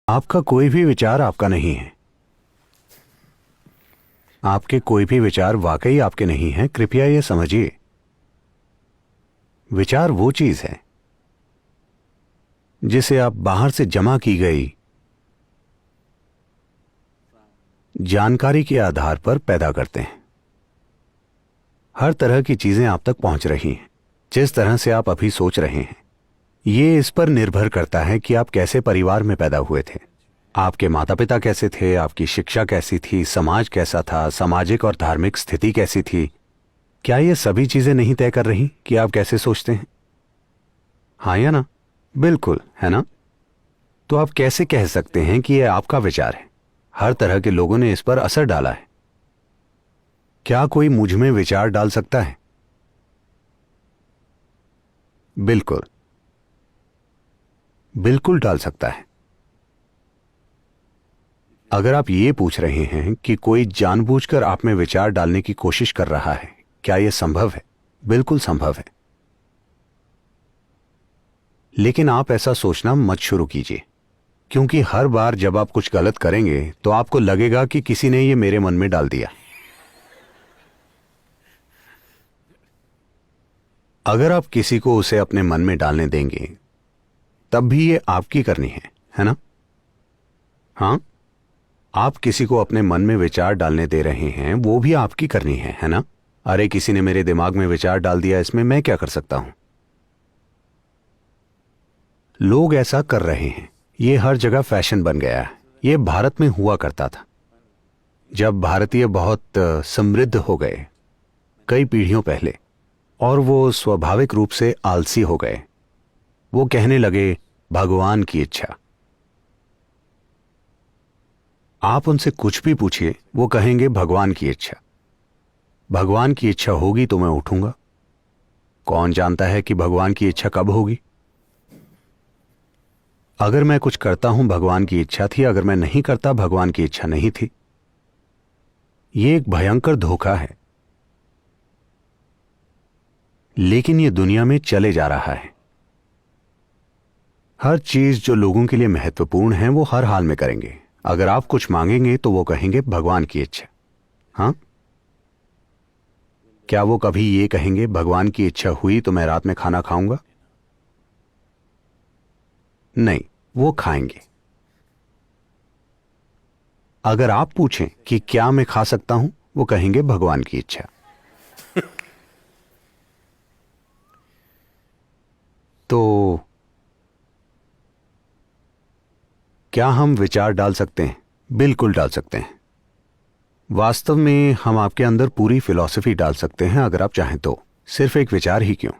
आपका कोई भी विचार आपका नहीं है। आपके कोई भी विचार वाकई आपके नहीं हैं। कृपया यह समझिए, विचार वो चीज है जिसे आप बाहर से जमा की गई जानकारी के आधार पर पैदा करते हैं। हर तरह की चीजें आप तक पहुंच रही हैं जिस तरह से आप अभी सोच रहे हैं। ये इस पर निर्भर करता है कि आप कैसे परिवार में पैदा हुए थे, आपके माता पिता कैसे थे, आपकी शिक्षा कैसी थी, समाज कैसा था, सामाजिक और धार्मिक स्थिति कैसी थी। क्या ये सभी चीजें नहीं तय कर रही कि आप कैसे सोचते हैं? हाँ या ना? बिल्कुल, है ना? तो आप कैसे कह सकते हैं कि यह आपका विचार है? हर तरह के लोगों ने इस पर असर डाला है। क्या कोई मुझ में विचार डाल सकता है? बिल्कुल, बिल्कुल डाल सकता है। अगर आप ये पूछ रहे हैं कि कोई जानबूझकर आप में विचार डालने की कोशिश कर रहा है, क्या यह संभव है? बिल्कुल संभव है। लेकिन आप ऐसा सोचना मत शुरू कीजिए, क्योंकि हर बार जब आप कुछ गलत करेंगे तो आपको लगेगा कि किसी ने यह मेरे मन में डाल दिया। अगर आप किसी को उसे अपने मन में डालने देंगे तब भी ये आपकी करनी है ना? हाँ, आप किसी को अपने मन में विचार डालने दे रहे हैं, वो भी आपकी करनी है ना? अरे किसी ने मेरे दिमाग में विचार डाल दिया, इसमें मैं क्या कर सकता हूं? लोग ऐसा कर रहे हैं। ये हर जगह फैशन बन गया है। ये भारत में हुआ करता था जब भारतीय बहुत समृद्ध हो गए कई पीढ़ियों पहले, और वो स्वाभाविक रूप से आलसी हो गए। वो कहने लगे भगवान की इच्छा। आप उनसे कुछ भी पूछिए, वो कहेंगे भगवान की इच्छा। भगवान की इच्छा होगी तो मैं उठूंगा। कौन जानता है कि भगवान की इच्छा कब होगी? अगर मैं कुछ करता हूं भगवान की इच्छा थी, अगर मैं नहीं करता भगवान की इच्छा नहीं थी। यह एक भयंकर धोखा है, लेकिन यह दुनिया में चले जा रहा है। हर चीज जो लोगों के लिए महत्वपूर्ण है वो हर हाल में करेंगे। अगर आप कुछ मांगेंगे तो वो कहेंगे भगवान की इच्छा। हाँ, क्या वो कभी ये कहेंगे भगवान की इच्छा हुई तो मैं रात में खाना खाऊंगा? नहीं, वो खाएंगे। अगर आप पूछें कि क्या मैं खा सकता हूं, वो कहेंगे भगवान की इच्छा। तो क्या हम विचार डाल सकते हैं? बिल्कुल डाल सकते हैं। वास्तव में हम आपके अंदर पूरी फिलॉसफी डाल सकते हैं अगर आप चाहें तो। सिर्फ एक विचार ही क्यों?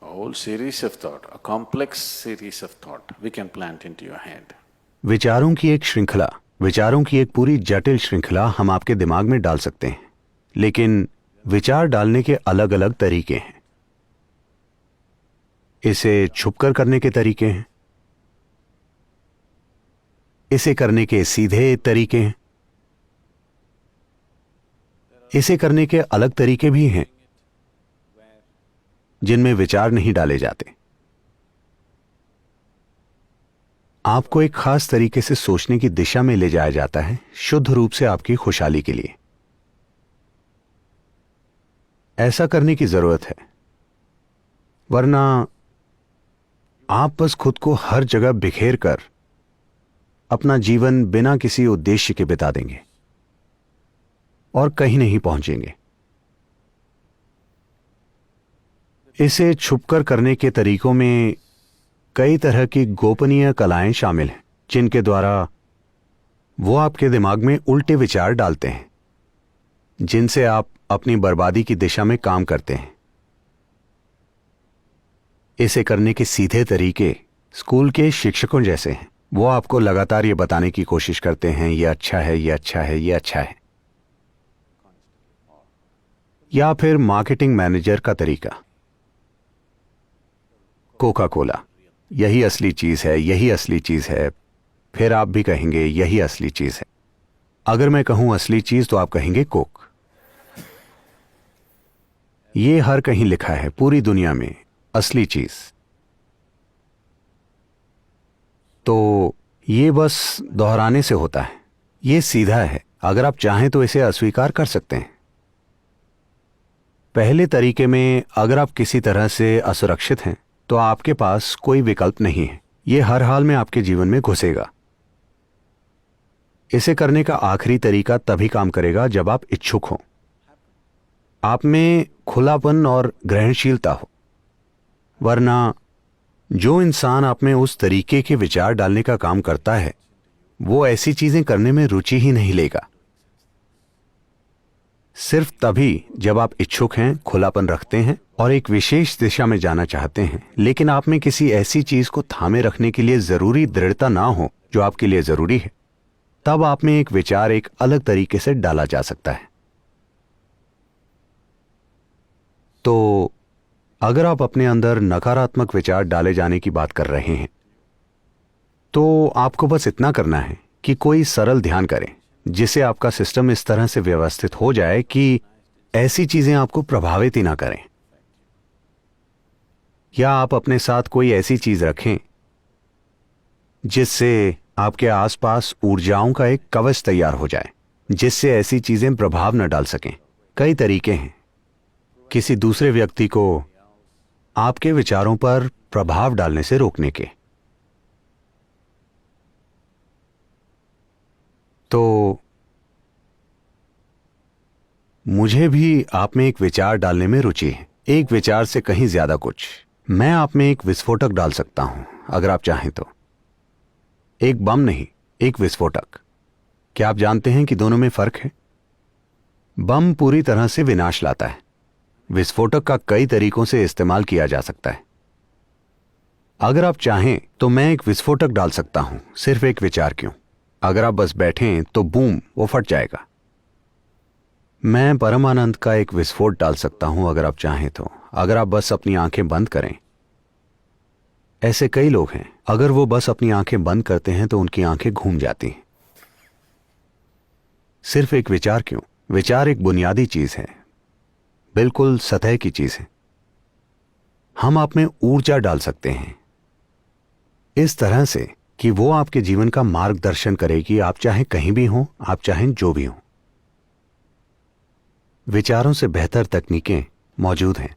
A whole series of thought, a complex series of thought we can plant into your head. विचारों की एक श्रृंखला, विचारों की एक पूरी जटिल श्रृंखला हम आपके दिमाग में डाल सकते हैं। लेकिन विचार डालने के अलग अलग तरीके हैं। इसे छुपकर करने के तरीके हैं, इसे करने के सीधे तरीके हैं, इसे करने के अलग तरीके भी हैं जिनमें विचार नहीं डाले जाते। आपको एक खास तरीके से सोचने की दिशा में ले जाया जाता है, शुद्ध रूप से आपकी खुशहाली के लिए। ऐसा करने की जरूरत है, वरना आप बस खुद को हर जगह बिखेर कर अपना जीवन बिना किसी उद्देश्य के बिता देंगे और कहीं नहीं पहुंचेंगे। इसे छुपकर करने के तरीकों में कई तरह की गोपनीय कलाएं शामिल हैं, जिनके द्वारा वो आपके दिमाग में उल्टे विचार डालते हैं, जिनसे आप अपनी बर्बादी की दिशा में काम करते हैं। इसे करने के सीधे तरीके स्कूल के शिक्षकों जैसे हैं। वो आपको लगातार ये बताने की कोशिश करते हैं ये अच्छा है, ये अच्छा है, ये अच्छा है। या फिर मार्केटिंग मैनेजर का तरीका, कोका कोला, यही असली चीज है, यही असली चीज है। फिर आप भी कहेंगे यही असली चीज है। अगर मैं कहूं असली चीज तो आप कहेंगे कोक। ये हर कहीं लिखा है पूरी दुनिया में, असली चीज। तो ये बस दोहराने से होता है, ये सीधा है। अगर आप चाहें तो इसे अस्वीकार कर सकते हैं। पहले तरीके में अगर आप किसी तरह से असुरक्षित हैं तो आपके पास कोई विकल्प नहीं है, ये हर हाल में आपके जीवन में घुसेगा। इसे करने का आखिरी तरीका तभी काम करेगा जब आप इच्छुक हों, आप में खुलापन और ग्रहणशीलता हो। वरना जो इंसान आप में उस तरीके के विचार डालने का काम करता है वो ऐसी चीजें करने में रुचि ही नहीं लेगा। सिर्फ तभी जब आप इच्छुक हैं, खुलापन रखते हैं और एक विशेष दिशा में जाना चाहते हैं, लेकिन आप में किसी ऐसी चीज को थामे रखने के लिए जरूरी दृढ़ता ना हो जो आपके लिए जरूरी है, तब आप में एक विचार एक अलग तरीके से डाला जा सकता है। तो अगर आप अपने अंदर नकारात्मक विचार डाले जाने की बात कर रहे हैं तो आपको बस इतना करना है कि कोई सरल ध्यान करें जिससे आपका सिस्टम इस तरह से व्यवस्थित हो जाए कि ऐसी चीजें आपको प्रभावित ही ना करें। या आप अपने साथ कोई ऐसी चीज रखें जिससे आपके आसपास ऊर्जाओं का एक कवच तैयार हो जाए, जिससे ऐसी चीजें प्रभाव न डाल सकें। कई तरीके हैं किसी दूसरे व्यक्ति को आपके विचारों पर प्रभाव डालने से रोकने के। तो मुझे भी आप में एक विचार डालने में रुचि है, एक विचार से कहीं ज्यादा कुछ। मैं आप में एक विस्फोटक डाल सकता हूं अगर आप चाहें तो। एक बम नहीं, एक विस्फोटक। क्या आप जानते हैं कि दोनों में फर्क है? बम पूरी तरह से विनाश लाता है, विस्फोटक का कई तरीकों से इस्तेमाल किया जा सकता है। अगर आप चाहें तो मैं एक विस्फोटक डाल सकता हूं, सिर्फ एक विचार क्यों। अगर आप बस बैठें तो बूम, वो फट जाएगा। मैं परमानंद का एक विस्फोट डाल सकता हूं अगर आप चाहें तो, अगर आप बस अपनी आंखें बंद करें। ऐसे कई लोग हैं, अगर वो बस अपनी आंखें बंद करते हैं तो उनकी आंखें घूम जाती हैं। सिर्फ एक विचार क्यों? विचार एक बुनियादी चीज है, बिल्कुल सतह की चीज है। हम आप में ऊर्जा डाल सकते हैं इस तरह से कि वो आपके जीवन का मार्गदर्शन करेगी, आप चाहे कहीं भी हों, आप चाहें जो भी हों। विचारों से बेहतर तकनीकें मौजूद हैं।